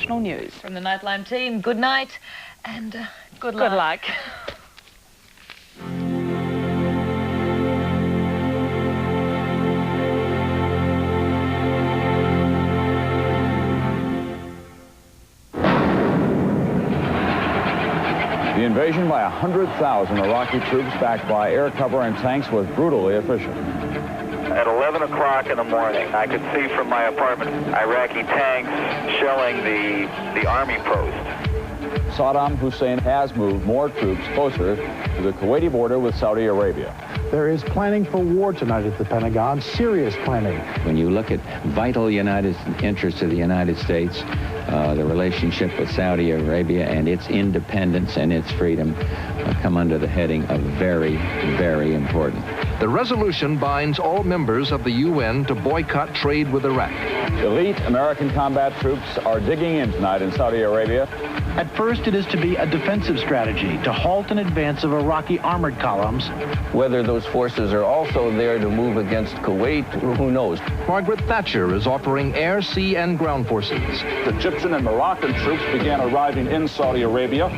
international news. From the Nightline team, good night and good luck. Good luck. The invasion by 100,000 Iraqi troops backed by air cover and tanks was brutally efficient. At 11 o'clock in the morning, I could see from my apartment Iraqi tanks shelling the army post. Saddam Hussein has moved more troops closer to the Kuwaiti border with Saudi Arabia. There is planning for war tonight at the Pentagon, serious planning. When you look at vital interests of the United States, the relationship with Saudi Arabia and its independence and its freedom come under the heading of very, very important. The resolution binds all members of the UN to boycott trade with Iraq. Elite American combat troops are digging in tonight in Saudi Arabia. At first, it is to be a defensive strategy to halt an advance of Iraqi armored columns. Whether those forces are also there to move against Kuwait, who knows? Margaret Thatcher is offering air, sea, and ground forces. Egyptian and Moroccan troops began arriving in Saudi Arabia.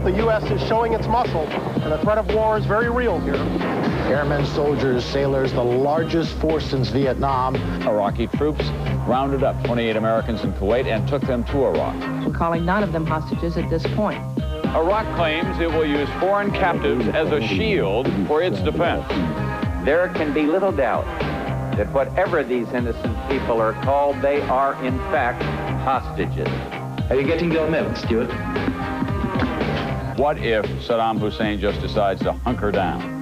The U.S. is showing its muscle, and the threat of war is very real here. Airmen, soldiers, sailors, the largest force since Vietnam. Iraqi troops rounded up 28 Americans in Kuwait and took them to Iraq. We're calling none of them hostages at this point. Iraq claims it will use foreign captives as a shield for its defense. There can be little doubt that whatever these innocent people are called, they are in fact hostages. Are you getting your milk, Stuart? What if Saddam Hussein just decides to hunker down?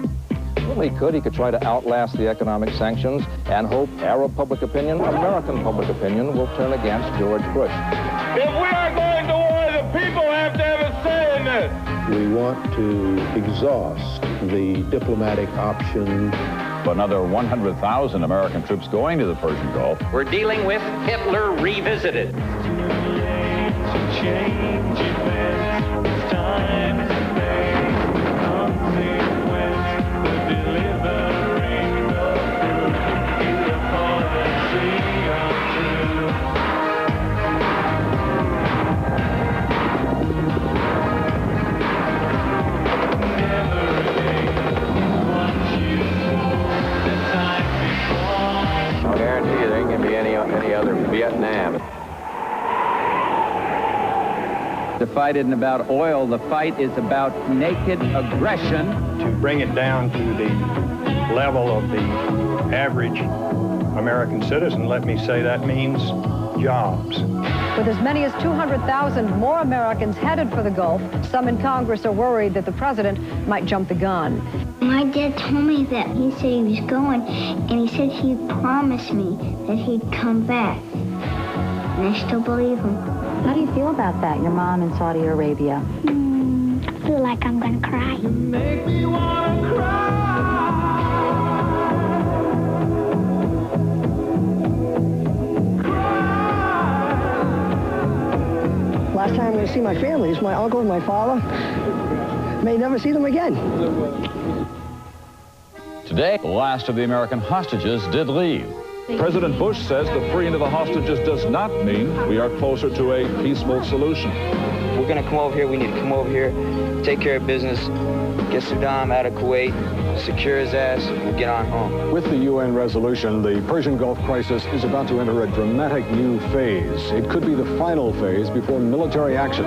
Well, he could. He could try to outlast the economic sanctions and hope Arab public opinion, American public opinion, will turn against George Bush. If we are going to war, the people have to have a say in this. We want to exhaust the diplomatic option. Another 100,000 American troops going to the Persian Gulf. We're dealing with Hitler revisited. I guarantee you there ain't going to be any other Vietnam. The fight isn't about oil. The fight is about naked aggression. To bring it down to the level of the average American citizen, let me say that means jobs. With as many as 200,000 more Americans headed for the Gulf, some in Congress are worried that the president might jump the gun. My dad told me that he said he was going, and he said he'd promise me that he'd come back. And I still believe him. How do you feel about that, your mom in Saudi Arabia? I feel like I'm gonna cry. You make me wanna cry. Last time I'm going to see my family is my uncle and my father. May never see them again. Today, the last of the American hostages did leave. President Bush says the freeing of the hostages does not mean we are closer to a peaceful solution. We're going to come over here. We need to come over here, take care of business, get Saddam out of Kuwait, secure his ass, and get on home. With the UN resolution, the Persian Gulf crisis is about to enter a dramatic new phase. It could be the final phase before military action.